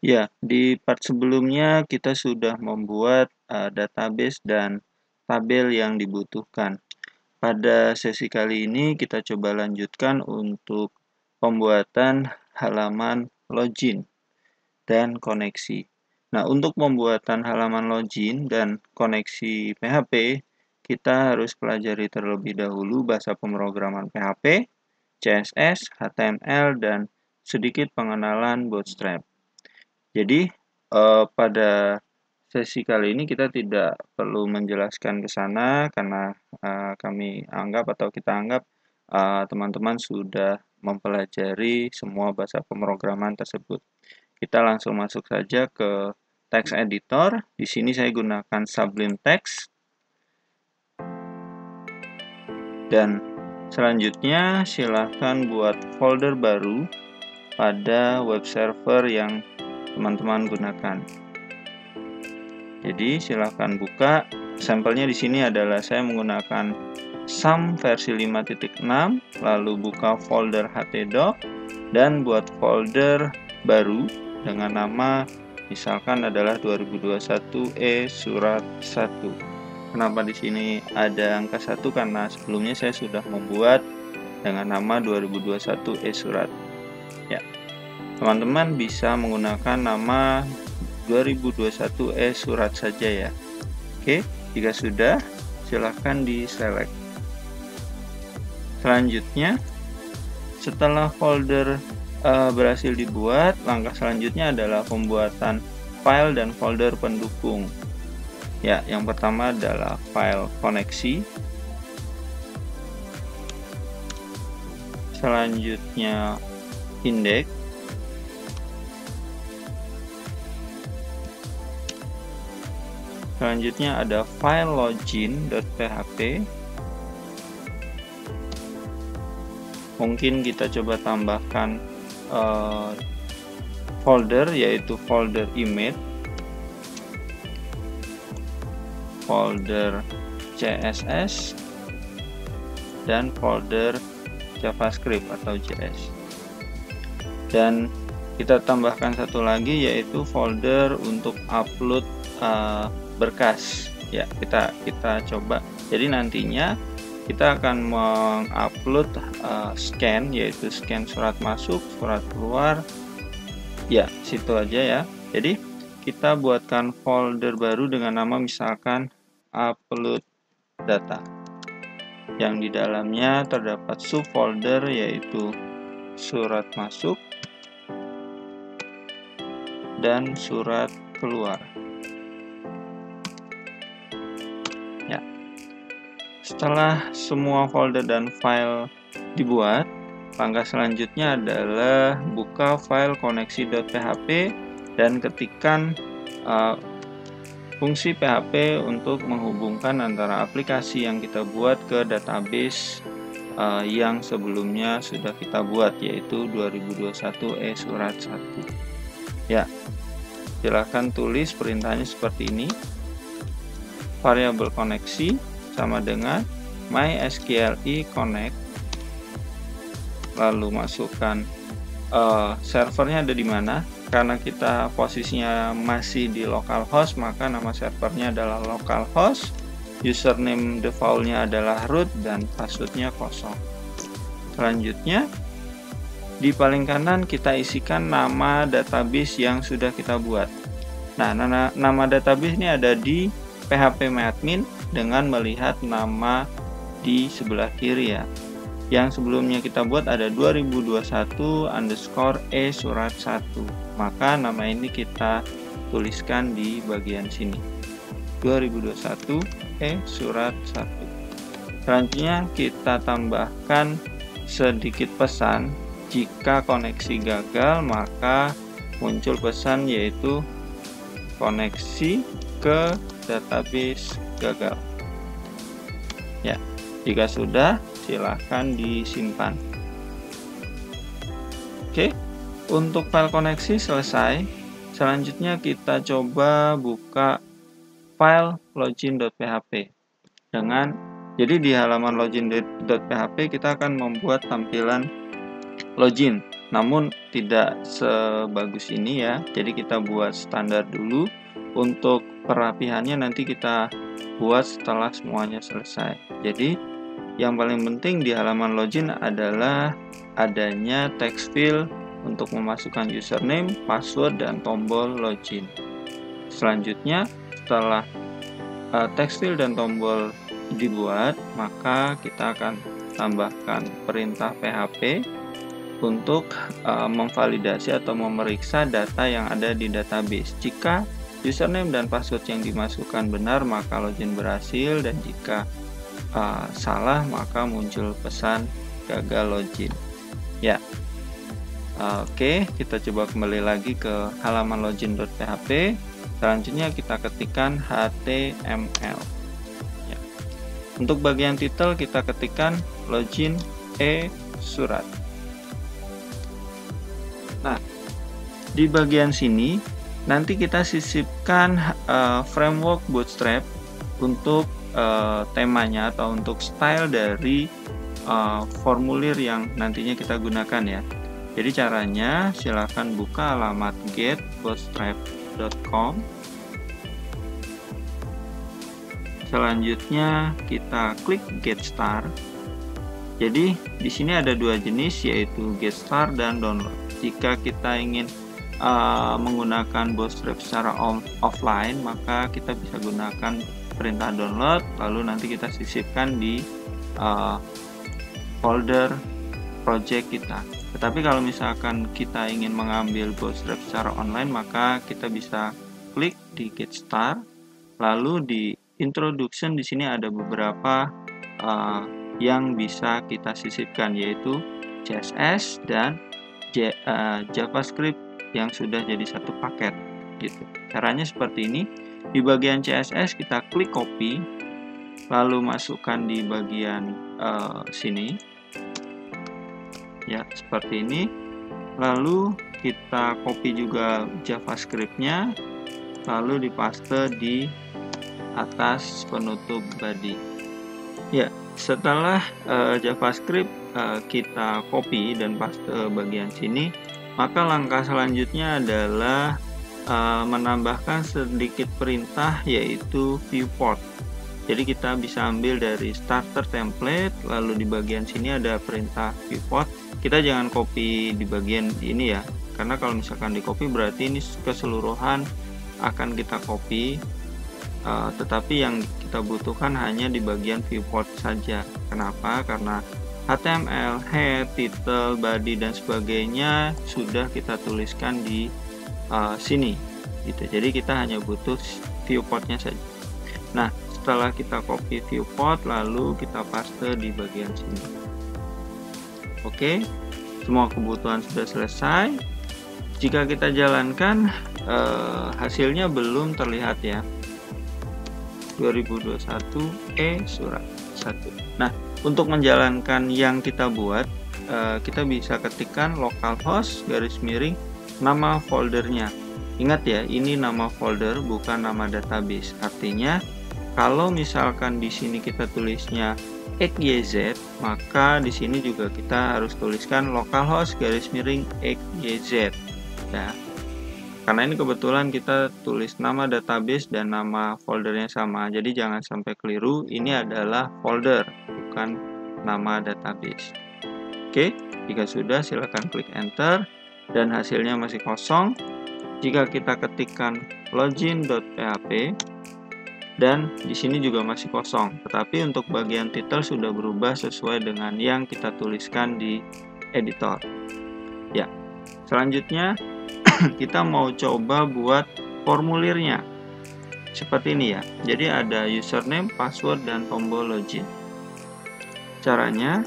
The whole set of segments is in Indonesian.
Ya, di part sebelumnya kita sudah membuat database dan tabel yang dibutuhkan. Pada sesi kali ini kita coba lanjutkan untuk pembuatan halaman login dan koneksi. Nah, untuk pembuatan halaman login dan koneksi PHP, kita harus pelajari terlebih dahulu bahasa pemrograman PHP, CSS, HTML, dan sedikit pengenalan Bootstrap. Jadi, pada sesi kali ini kita tidak perlu menjelaskan ke sana karena kami anggap atau kita anggap teman-teman sudah mempelajari semua bahasa pemrograman tersebut. Kita langsung masuk saja ke text editor. Di sini saya gunakan Sublime Text. Dan selanjutnya silahkan buat folder baru pada web server yang teman-teman gunakan. Jadi silahkan buka. Sampelnya di sini adalah saya menggunakan SAM versi 5.6, lalu buka folder htdoc dan buat folder baru dengan nama misalkan adalah 2021 surat 1. Kenapa di sini ada angka 1? Karena sebelumnya saya sudah membuat dengan nama 2021 surat. Ya. Teman-teman bisa menggunakan nama 2021 surat saja ya. Oke, jika sudah, silahkan di-select. Selanjutnya, setelah folder berhasil dibuat, langkah selanjutnya adalah pembuatan file dan folder pendukung. Ya, yang pertama adalah file koneksi. Selanjutnya index. Selanjutnya ada file login.php. Mungkin kita coba tambahkan folder, yaitu folder image, folder CSS, dan folder JavaScript atau JS. Dan kita tambahkan satu lagi, yaitu folder untuk upload berkas. Ya, kita coba. Jadi nantinya kita akan mengupload scan, yaitu scan surat masuk, surat keluar. Ya, situ aja ya. Jadi kita buatkan folder baru dengan nama misalkan upload data, yang di dalamnya terdapat subfolder yaitu surat masuk dan surat keluar. Ya. Setelah semua folder dan file dibuat, langkah selanjutnya adalah buka file koneksi.php dan ketikkan fungsi PHP untuk menghubungkan antara aplikasi yang kita buat ke database yang sebelumnya sudah kita buat, yaitu 2021 surat 1. Ya, silahkan tulis perintahnya seperti ini. Variabel koneksi sama dengan mysqli connect, lalu masukkan servernya ada di mana. Karena kita posisinya masih di localhost, maka nama servernya adalah localhost, username defaultnya adalah root, dan passwordnya kosong. Selanjutnya di paling kanan kita isikan nama database yang sudah kita buat. Nah, nama database ini ada di phpMyAdmin dengan melihat nama di sebelah kiri ya. Yang sebelumnya kita buat ada 2021 surat 1. Maka nama ini kita tuliskan di bagian sini. 2021 surat 1. Selanjutnya kita tambahkan sedikit pesan. Jika koneksi gagal, maka muncul pesan yaitu koneksi ke database gagal. Ya, jika sudah, silahkan disimpan. Oke, untuk file koneksi selesai. Selanjutnya kita coba buka file login.php. Jadi di halaman login.php kita akan membuat tampilan login namun tidak sebagus ini ya. Jadi kita buat standar dulu. Untuk perapihannya nanti kita buat setelah semuanya selesai. Jadi yang paling penting di halaman login adalah adanya text field untuk memasukkan username, password, dan tombol login. Selanjutnya, setelah text field dan tombol dibuat, maka kita akan tambahkan perintah PHP untuk memvalidasi atau memeriksa data yang ada di database. Jika username dan password yang dimasukkan benar, maka login berhasil, dan jika salah, maka muncul pesan gagal login. Ya, oke, kita coba kembali lagi ke halaman login.php. Selanjutnya kita ketikkan HTML. Ya. Untuk bagian title kita ketikkan login surat. Nah, di bagian sini nanti kita sisipkan framework Bootstrap untuk temanya atau untuk style dari formulir yang nantinya kita gunakan ya. Jadi caranya silakan buka alamat getbootstrap.com. Selanjutnya kita klik Get Start. Jadi di sini ada dua jenis, yaitu Get Start dan Download. Jika kita ingin menggunakan Bootstrap secara offline, maka kita bisa gunakan perintah download, lalu nanti kita sisipkan di folder project kita. Tetapi kalau misalkan kita ingin mengambil Bootstrap secara online, maka kita bisa klik di Get Start, lalu di Introduction di sini ada beberapa yang bisa kita sisipkan, yaitu CSS dan JavaScript yang sudah jadi satu paket gitu. Caranya seperti ini. Di bagian CSS kita klik copy, lalu masukkan di bagian sini ya, seperti ini. Lalu kita copy juga JavaScript-nya, lalu dipaste di atas penutup body. Ya, setelah JavaScript kita copy dan paste bagian sini, maka langkah selanjutnya adalah menambahkan sedikit perintah, yaitu viewport. Jadi kita bisa ambil dari starter template, lalu di bagian sini ada perintah viewport. Kita jangan copy di bagian ini ya, karena kalau misalkan di copy berarti ini keseluruhan akan kita copy, tetapi yang kita butuhkan hanya di bagian viewport saja. Kenapa? Karena HTML, head, title, body, dan sebagainya sudah kita tuliskan di sini gitu. Jadi kita hanya butuh viewportnya saja. Nah, setelah kita copy viewport, lalu kita paste di bagian sini. Oke, semua kebutuhan sudah selesai. Jika kita jalankan, hasilnya belum terlihat ya. 2021 surat 1. Nah, untuk menjalankan yang kita buat, kita bisa ketikkan localhost _ nama foldernya. Ingat ya, ini nama folder bukan nama database. Artinya kalau misalkan di sini kita tulisnya xyz, maka di sini juga kita harus tuliskan localhost _ xyz ya. Karena ini kebetulan kita tulis nama database dan nama foldernya sama, jadi jangan sampai keliru. Ini adalah folder, bukan nama database. Oke, jika sudah silakan klik enter dan hasilnya masih kosong. Jika kita ketikkan login.php dan di sini juga masih kosong, tetapi untuk bagian title sudah berubah sesuai dengan yang kita tuliskan di editor. Ya, selanjutnya kita mau coba buat formulirnya seperti ini ya. Jadi ada username, password, dan tombol login. Caranya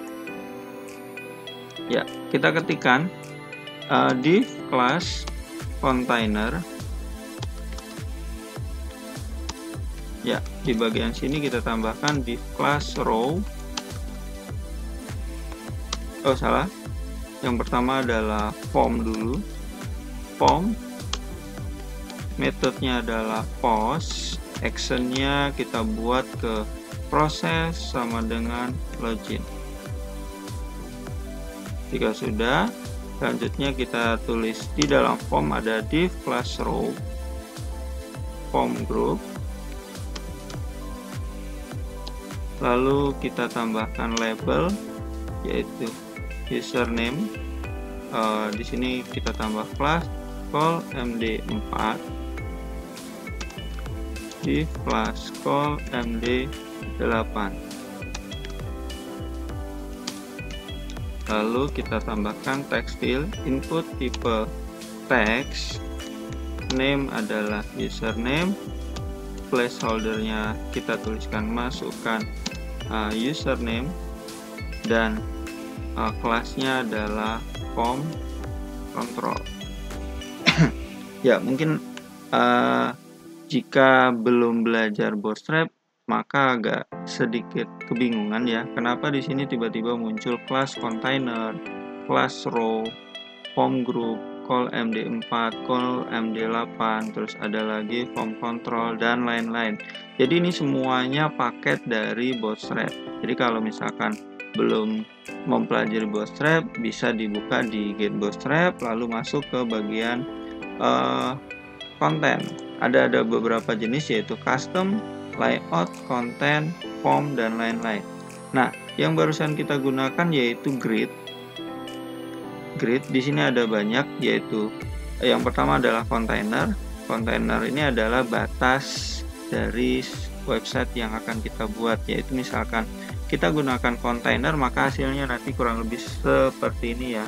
ya, kita ketikkan div class container. Ya, di bagian sini kita tambahkan div class row. Oh, salah. Yang pertama adalah form dulu. Form, metodenya adalah post, actionnya kita buat ke proses sama dengan login. Jika sudah, Selanjutnya kita tulis di dalam form ada div class row form group, lalu kita tambahkan label yaitu username. Di sini kita tambah class call md4 div class call md8, lalu kita tambahkan text field input tipe text, name adalah username, placeholdernya kita tuliskan masukkan username, dan kelasnya adalah form control. Ya, mungkin jika belum belajar Bootstrap maka agak sedikit kebingungan ya, kenapa di sini tiba-tiba muncul kelas container, kelas row, form group, call md4, call md8, terus ada lagi form control dan lain-lain. Jadi ini semuanya paket dari Bootstrap. Jadi kalau misalkan belum mempelajari Bootstrap, bisa dibuka di Get Bootstrap lalu masuk ke bagian konten. Ada beberapa jenis yaitu custom, layout, content, form, dan lain-lain. Nah, yang barusan kita gunakan yaitu grid. Grid di sini ada banyak, yaitu yang pertama adalah container. Container ini adalah batas dari website yang akan kita buat, yaitu misalkan kita gunakan container maka hasilnya nanti kurang lebih seperti ini ya.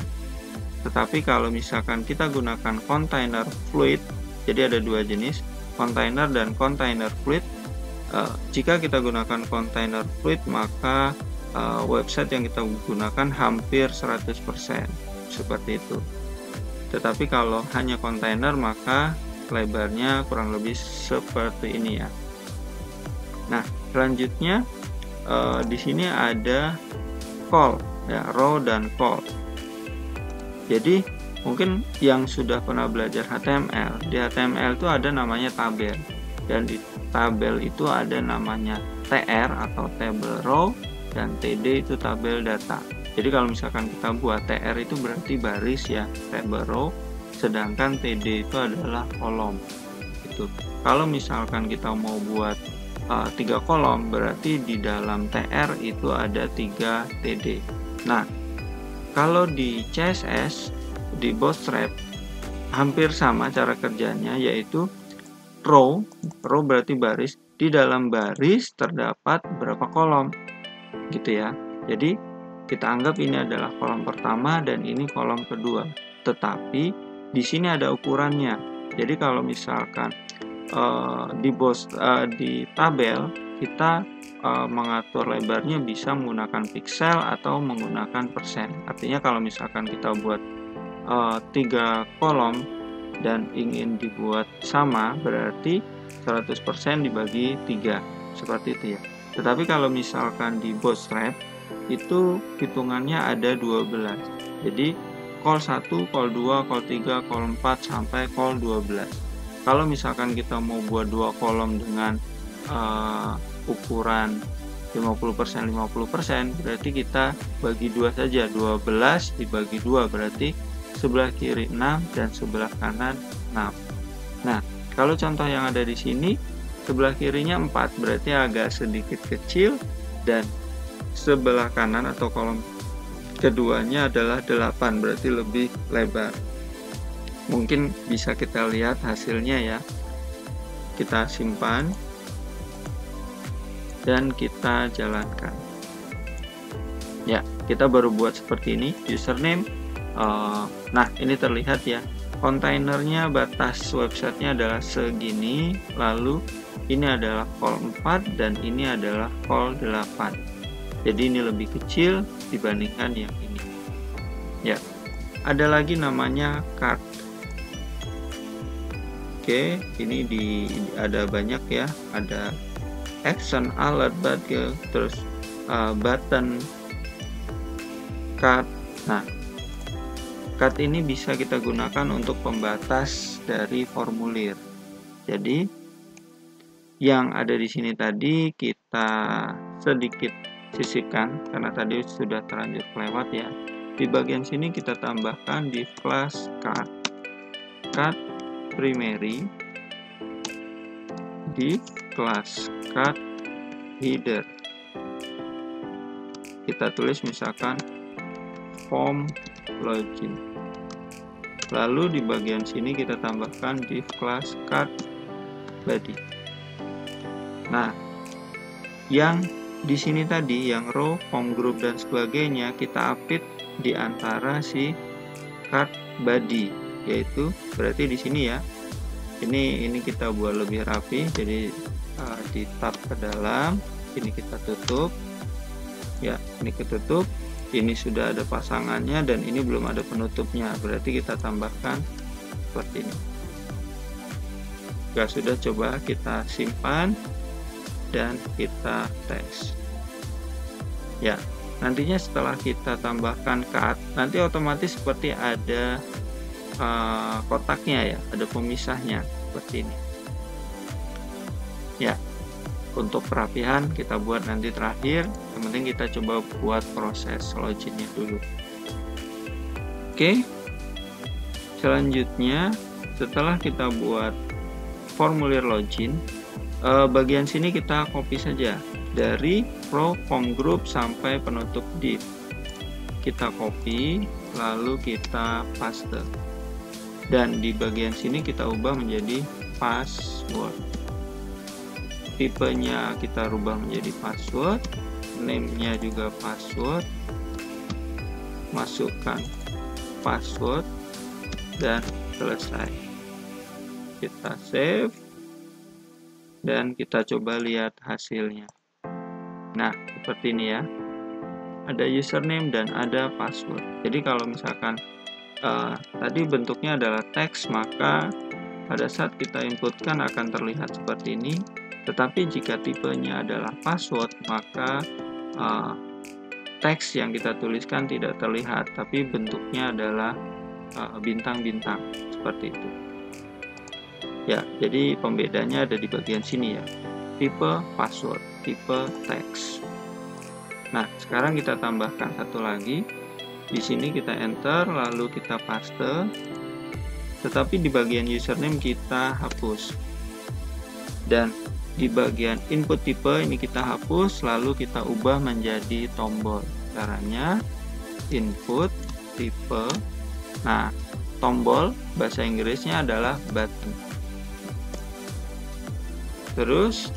Tetapi kalau misalkan kita gunakan container fluid, jadi ada dua jenis, container dan container fluid. Jika kita gunakan container fluid maka website yang kita gunakan hampir 100% seperti itu. Tetapi kalau hanya container maka lebarnya kurang lebih seperti ini ya. Nah, selanjutnya di sini ada call ya, row dan call. Jadi mungkin yang sudah pernah belajar HTML, di HTML itu ada namanya tabel, dan di tabel itu ada namanya TR atau table row, dan TD itu tabel data. Jadi kalau misalkan kita buat TR itu berarti baris ya, table row, sedangkan TD itu adalah kolom. Itu. Kalau misalkan kita mau buat 3 kolom, berarti di dalam TR itu ada 3 TD. Nah, kalau di CSS, di Bootstrap hampir sama cara kerjanya, yaitu row berarti baris, di dalam baris terdapat berapa kolom gitu ya. Jadi kita anggap ini adalah kolom pertama dan ini kolom kedua, tetapi di sini ada ukurannya. Jadi kalau misalkan di tabel kita mengatur lebarnya bisa menggunakan pixel atau menggunakan persen. Artinya kalau misalkan kita buat 3 kolom dan ingin dibuat sama, berarti 100% dibagi 3, seperti itu ya. Tetapi kalau misalkan di Bootstrap itu hitungannya ada 12. Jadi call 1, call 2, call 3, call 4 sampai call 12. Kalau misalkan kita mau buat 2 kolom dengan ukuran 50% 50%, berarti kita bagi 2 saja. 12 dibagi 2 berarti sebelah kiri 6 dan sebelah kanan 6. Nah, kalau contoh yang ada di sini sebelah kirinya 4, berarti agak sedikit kecil, dan sebelah kanan atau kolom keduanya adalah 8, berarti lebih lebar. Mungkin bisa kita lihat hasilnya ya. Kita simpan dan kita jalankan. Ya, kita baru buat seperti ini, username. Nah, ini terlihat ya, kontainernya batas websitenya adalah segini, lalu ini adalah call 4 dan ini adalah call 8. Jadi ini lebih kecil dibandingkan yang ini. Ya, ada lagi namanya card. Oke, ini ada banyak ya, ada action, alert, badge, terus button, card. Nah, card ini bisa kita gunakan untuk pembatas dari formulir. Jadi yang ada di sini tadi kita sedikit sisipkan karena tadi sudah terlanjur kelewat ya. Di bagian sini kita tambahkan div class cut primary, div class cut header. Kita tulis misalkan form login. Lalu di bagian sini kita tambahkan div class cut body. Nah, yang di sini tadi yang row, form group dan sebagainya kita update di antara si cut body, yaitu berarti di sini ya. Ini kita buat lebih rapi, jadi di tab ke dalam, ini kita tutup. Ya, ini ketutup. Ini sudah ada pasangannya dan ini belum ada penutupnya, berarti kita tambahkan seperti ini. Jika sudah, coba kita simpan dan kita tes. Ya, nantinya setelah kita tambahkan cut, nanti otomatis seperti ada kotaknya ya, ada pemisahnya seperti ini. Ya, untuk perapihan kita buat nanti terakhir. Yang penting kita coba buat proses loginnya dulu. Oke, selanjutnya setelah kita buat formulir login, bagian sini kita copy saja dari row, form group sampai penutup div. Kita copy lalu kita paste, dan di bagian sini kita ubah menjadi password. Tipenya kita rubah menjadi password, name-nya juga password, masukkan password dan selesai. Kita save dan kita coba lihat hasilnya. Nah, seperti ini ya, ada username dan ada password. Jadi kalau misalkan tadi bentuknya adalah teks, maka pada saat kita inputkan akan terlihat seperti ini. Tetapi jika tipenya adalah password, maka teks yang kita tuliskan tidak terlihat, tapi bentuknya adalah bintang-bintang seperti itu. Ya, jadi pembedanya ada di bagian sini ya. Tipe password, tipe teks. Nah, sekarang kita tambahkan satu lagi. Di sini kita enter, lalu kita paste. Tetapi di bagian username kita hapus. Dan di bagian input tipe ini kita hapus, lalu kita ubah menjadi tombol. Caranya input tipe. Nah, tombol bahasa Inggrisnya adalah button. Terus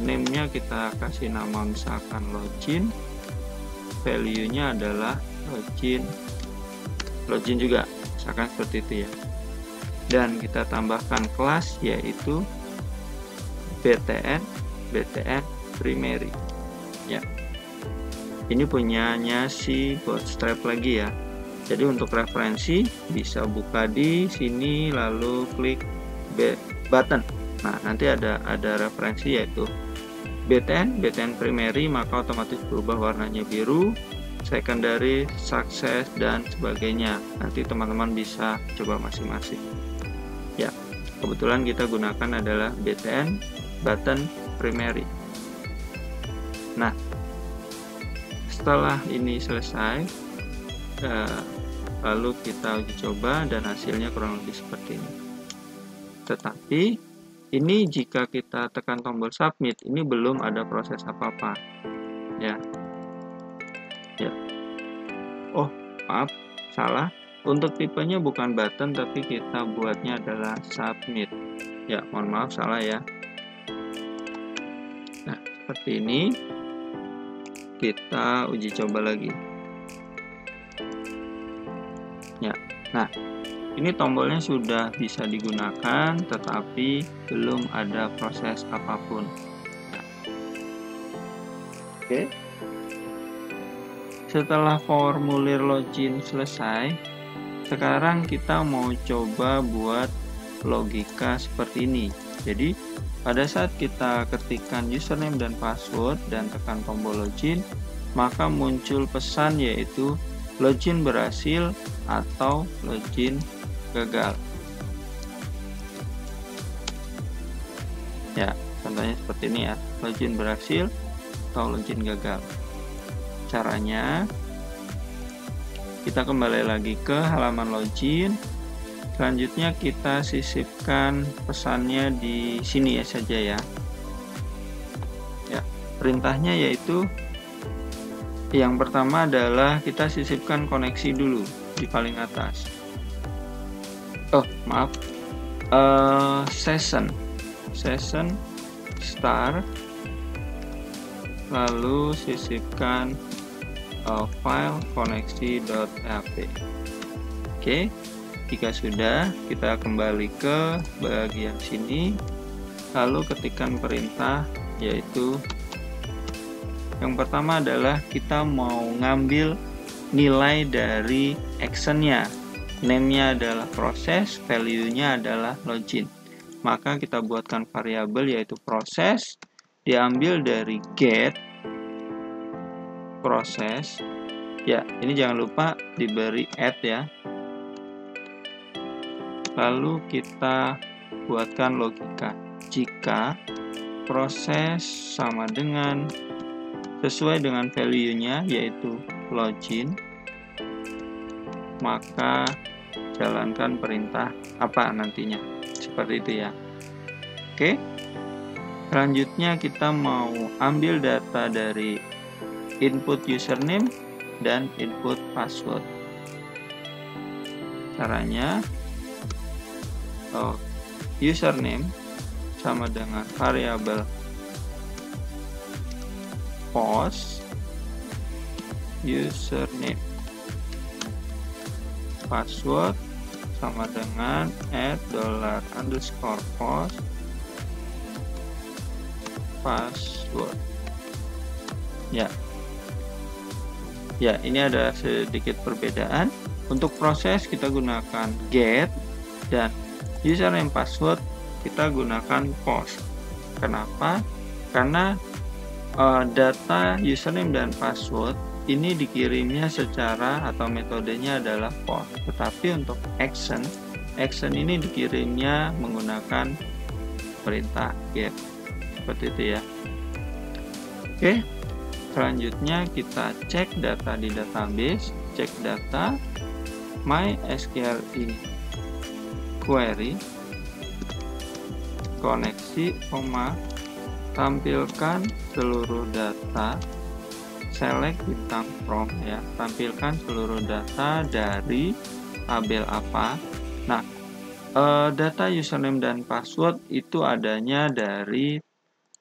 name-nya kita kasih nama misalkan login. Value-nya adalah login juga, misalkan seperti itu ya. Dan kita tambahkan kelas yaitu BTN primary ya. Ini punyanya si Bootstrap lagi ya. Jadi untuk referensi bisa buka di sini lalu klik button. Nah, nanti ada referensi yaitu BTN primary, maka otomatis berubah warnanya biru, secondary, success dan sebagainya. Nanti teman-teman bisa coba masing-masing. Ya, kebetulan kita gunakan adalah BTN button primary. Nah, setelah ini selesai, lalu kita uji coba dan hasilnya kurang lebih seperti ini. Tetapi ini jika kita tekan tombol submit, ini belum ada proses apa-apa ya. Oh, maaf, salah. Untuk tipenya bukan button, tapi kita buatnya adalah submit ya. Mohon maaf, salah ya. Nah, seperti ini. Kita uji coba lagi ya. Nah, ini tombolnya sudah bisa digunakan, tetapi belum ada proses apapun. Nah. Oke. Setelah formulir login selesai, sekarang kita mau coba buat logika seperti ini. Jadi pada saat kita ketikkan username dan password dan tekan tombol login, maka muncul pesan yaitu login berhasil atau login gagal. Ya, contohnya seperti ini ya, login berhasil atau login gagal. Caranya Kita kembali lagi ke halaman login. Selanjutnya kita sisipkan pesannya di sini saja ya. Perintahnya yaitu yang pertama adalah kita sisipkan koneksi dulu di paling atas. Session start, lalu sisipkan file koneksi.php. Oke, jika sudah, kita kembali ke bagian sini, lalu ketikkan perintah, yaitu yang pertama adalah kita mau ngambil nilai dari actionnya. Name-nya adalah proses, value-nya adalah login. Maka kita buatkan variabel yaitu proses, diambil dari get proses. Ya, ini jangan lupa diberi add ya. Lalu kita buatkan logika. Jika proses sama dengan sesuai dengan value-nya yaitu login, maka jalankan perintah apa nantinya. Seperti itu ya. Oke. Selanjutnya kita mau ambil data dari input username dan input password. Caranya username sama dengan variabel post username, password sama dengan $_post password. Ya, ini ada sedikit perbedaan. Untuk proses kita gunakan get dan username password kita gunakan post. Kenapa? Karena data username dan password ini dikirimnya secara atau metodenya adalah post. Tetapi untuk action ini dikirimnya menggunakan perintah get. Seperti itu ya. Oke. Selanjutnya kita cek data di database, cek data MySQL query koneksi, tampilkan seluruh data, select bintang from ya, tampilkan seluruh data dari tabel apa. Nah, data username dan password itu adanya dari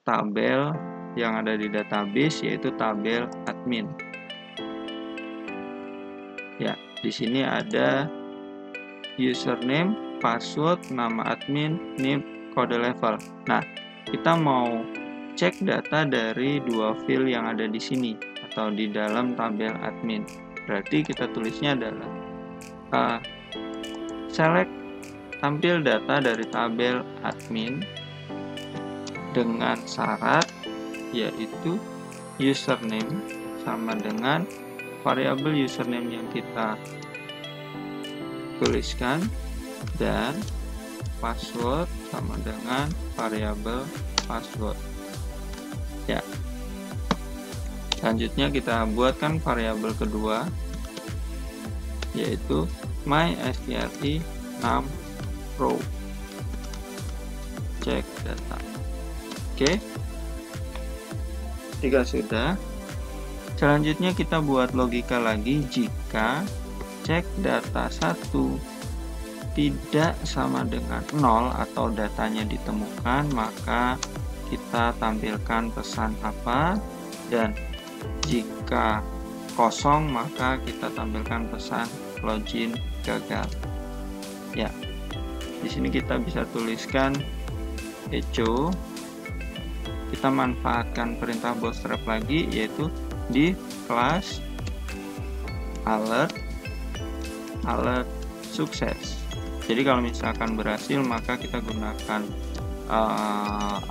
tabel yang ada di database yaitu tabel admin. Ya, di sini ada username, password, nama admin, NIP, kode level. Nah, kita mau cek data dari dua field yang ada di sini atau di dalam tabel admin. Berarti kita tulisnya adalah select tampil data dari tabel admin dengan syarat yaitu username sama dengan variabel username yang kita tuliskan dan password sama dengan variabel password. Ya. Selanjutnya kita buatkan variabel kedua yaitu MySQL num row. Cek data. Oke. Jika sudah, selanjutnya kita buat logika lagi jika cek data 1 tidak sama dengan 0 atau datanya ditemukan, maka kita tampilkan pesan apa, dan jika kosong maka kita tampilkan pesan login gagal. Ya, di sini kita bisa tuliskan echo. Kita manfaatkan perintah bootstrap lagi yaitu di kelas alert sukses. Jadi kalau misalkan berhasil maka kita gunakan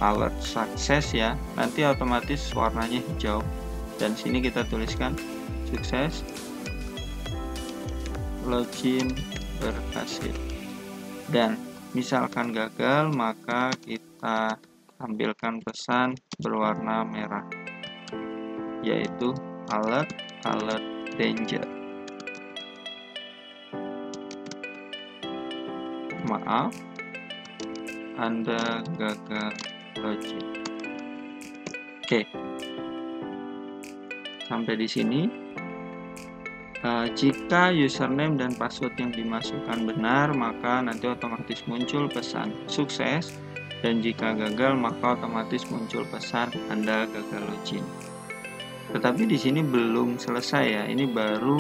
alert sukses ya. Nanti otomatis warnanya hijau dan sini kita tuliskan sukses, login berhasil. Dan misalkan gagal maka kita tampilkan pesan berwarna merah yaitu alert danger. maaf, Anda gagal login. Oke, sampai di sini. Jika username dan password yang dimasukkan benar, maka nanti otomatis muncul pesan sukses, dan jika gagal, maka otomatis muncul pesan Anda gagal login. Tetapi di sini belum selesai ya, ini baru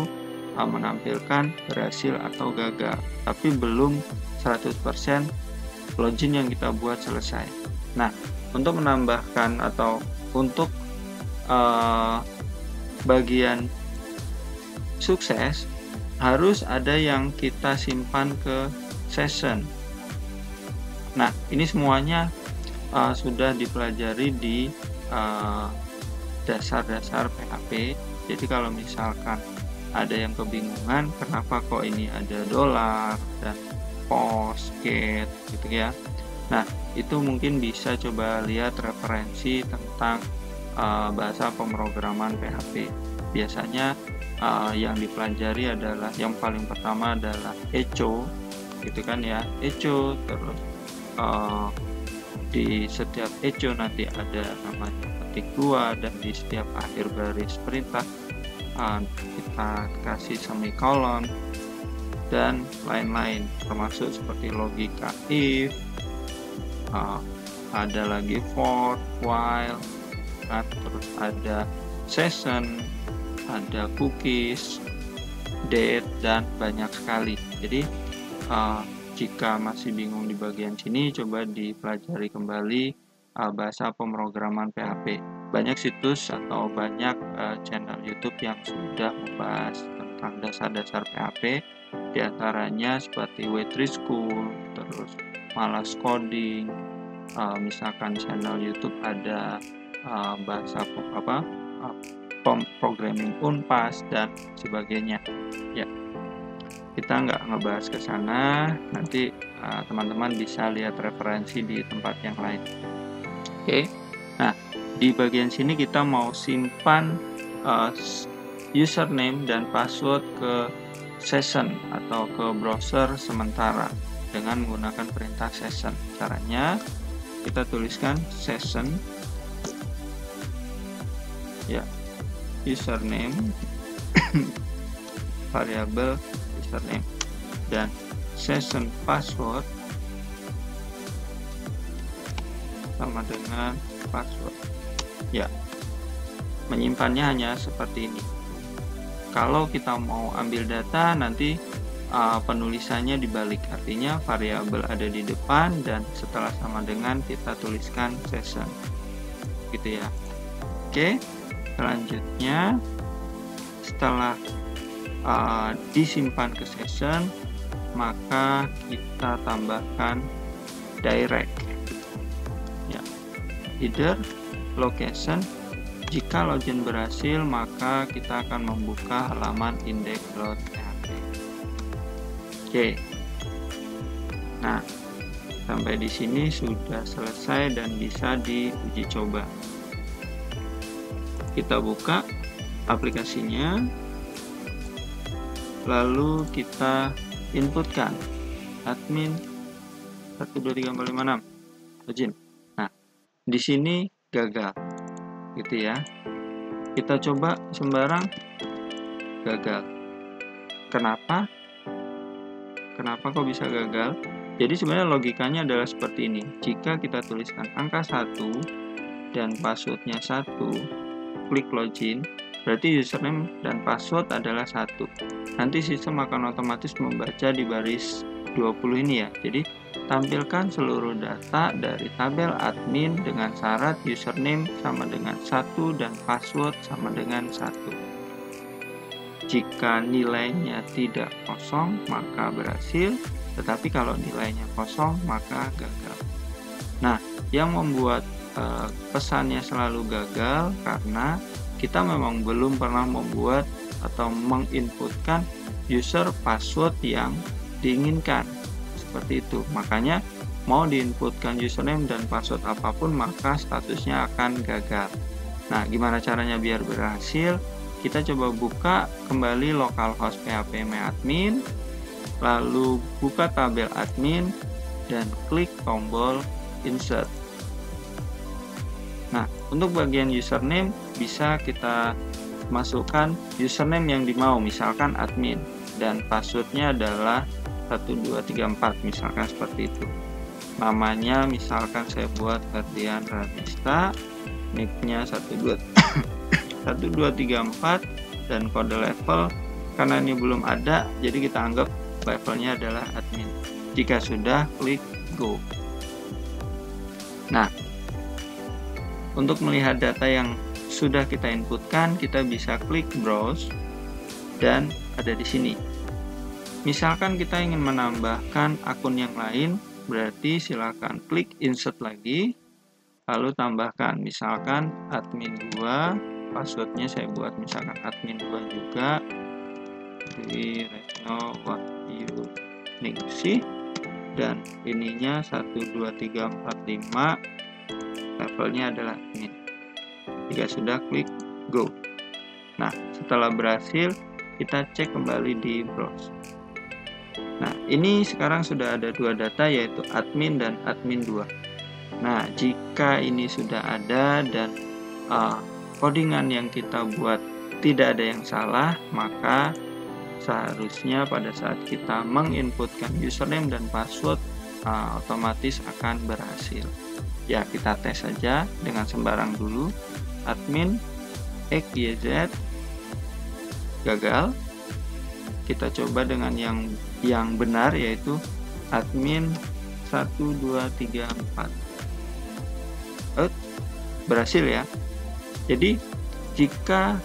menampilkan berhasil atau gagal, tapi belum 100% login yang kita buat selesai. Nah, untuk menambahkan atau untuk bagian sukses, harus ada yang kita simpan ke session. Nah, ini semuanya sudah dipelajari di dasar-dasar PHP. Jadi kalau misalkan ada yang kebingungan kenapa kok ini ada dolar dan post, get gitu ya. Nah, itu mungkin bisa coba lihat referensi tentang bahasa pemrograman PHP. Biasanya yang dipelajari adalah yang paling pertama adalah echo gitu kan ya, echo, terus di setiap echo nanti ada namanya ketik 2, dan di setiap akhir baris perintah kita kasih semikolon dan lain-lain, termasuk seperti logika if, ada lagi for, while, terus ada session, ada cookies, date, dan banyak sekali. Jadi jika masih bingung di bagian sini, coba dipelajari kembali bahasa pemrograman PHP. Banyak situs atau banyak channel YouTube yang sudah membahas tentang dasar-dasar PHP, diantaranya seperti W3 School, terus Malas Coding, misalkan channel YouTube ada bahasa programming Unpas dan sebagainya. Ya, kita nggak ngebahas ke sana, nanti teman-teman bisa lihat referensi di tempat yang lain. Oke, nah di bagian sini kita mau simpan username dan password ke session atau ke browser sementara dengan menggunakan perintah session. Caranya kita tuliskan session, ya, username variabel username, dan session password sama dengan password. Ya, menyimpannya hanya seperti ini. Kalau kita mau ambil data, nanti penulisannya dibalik, artinya variabel ada di depan dan setelah sama dengan kita tuliskan session gitu ya. Oke, selanjutnya setelah disimpan ke session, maka kita tambahkan direct ya, header, location. Jika login berhasil, maka kita akan membuka halaman index.php. Oke, nah sampai di sini sudah selesai dan bisa diuji coba. Kita buka aplikasinya, lalu kita inputkan admin 1234556 login. Nah, di sini gagal gitu ya. Kita coba sembarang, gagal. Kenapa kok bisa gagal? Jadi sebenarnya logikanya adalah seperti ini. Jika kita tuliskan angka 1 dan passwordnya 1, klik login, berarti username dan password adalah 1. Nanti sistem akan otomatis membaca di baris 20 ini ya. Jadi tampilkan seluruh data dari tabel admin dengan syarat username sama dengan 1 dan password sama dengan 1. Jika nilainya tidak kosong, maka berhasil, tetapi kalau nilainya kosong, maka gagal. Nah, yang membuat pesannya selalu gagal karena kita memang belum pernah membuat atau menginputkan user password yang diinginkan. Seperti itu. Makanya mau diinputkan username dan password apapun, maka statusnya akan gagal. Nah, gimana caranya biar berhasil? Kita coba buka kembali localhost php admin, lalu buka tabel admin, dan klik tombol insert. Nah, untuk bagian username bisa kita masukkan username yang dimau, misalkan admin, dan passwordnya adalah 1234, misalkan seperti itu. Namanya misalkan saya buat Ferdian Radista, nicknya 1234, dan kode level karena ini belum ada, jadi kita anggap levelnya adalah admin. Jika sudah, klik go. Nah, untuk melihat data yang sudah kita inputkan, kita bisa klik browse dan ada di sini. Misalkan kita ingin menambahkan akun yang lain, berarti silakan klik insert lagi, lalu tambahkan misalkan admin 2, passwordnya saya buat misalkan admin 2 juga, Dwi Retno Wahyu Ningsih, dan ininya 12345, levelnya adalah admin. Jika sudah, klik go. Nah, setelah berhasil, kita cek kembali di browse. Nah, ini sekarang sudah ada dua data, yaitu admin dan admin 2. Nah, jika ini sudah ada dan codingan yang kita buat tidak ada yang salah, maka seharusnya pada saat kita menginputkan username dan password otomatis akan berhasil. Ya, kita tes saja dengan sembarang dulu. Admin XYZ gagal. Kita coba dengan yang benar, yaitu admin 1234. Berhasil ya. Jadi jika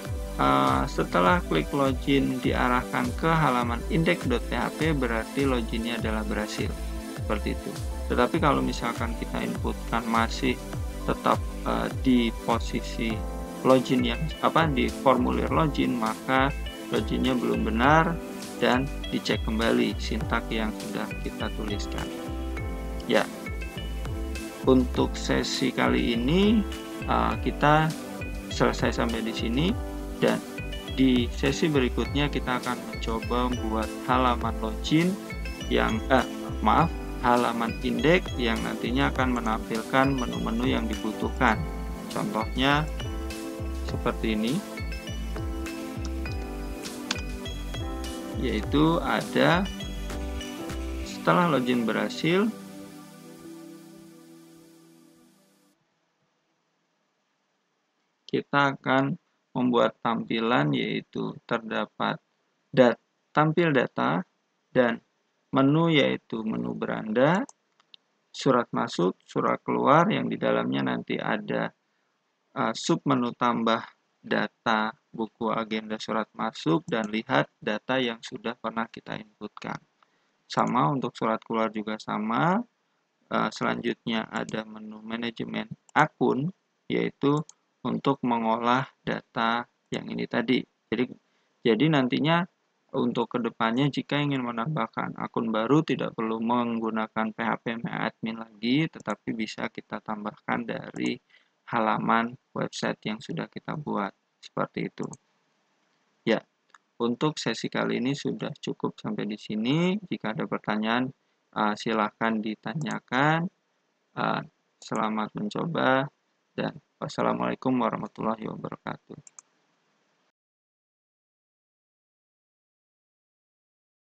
setelah klik login diarahkan ke halaman index.php, berarti loginnya adalah berhasil, seperti itu. Tetapi kalau misalkan kita inputkan masih tetap di posisi login yang di formulir login, maka loginnya belum benar dan dicek kembali sintak yang sudah kita tuliskan. Ya, untuk sesi kali ini kita selesai sampai di sini, dan di sesi berikutnya kita akan mencoba membuat halaman login yang halaman indeks yang nantinya akan menampilkan menu-menu yang dibutuhkan. Contohnya seperti ini, yaitu ada setelah login berhasil, kita akan membuat tampilan, yaitu terdapat tampil data dan menu, yaitu menu beranda, surat masuk, surat keluar, yang di dalamnya nanti ada sub menu tambah data buku agenda surat masuk, dan lihat data yang sudah pernah kita inputkan. Sama untuk surat keluar juga sama. Selanjutnya ada menu manajemen akun, yaitu untuk mengolah data yang ini tadi. Jadi nantinya untuk kedepannya jika ingin menambahkan akun baru tidak perlu menggunakan PHP MyAdmin lagi, tetapi bisa kita tambahkan dari halaman website yang sudah kita buat, seperti itu. Ya, untuk sesi kali ini sudah cukup sampai di sini. Jika ada pertanyaan, silahkan ditanyakan. Selamat mencoba, dan wassalamualaikum warahmatullahi wabarakatuh.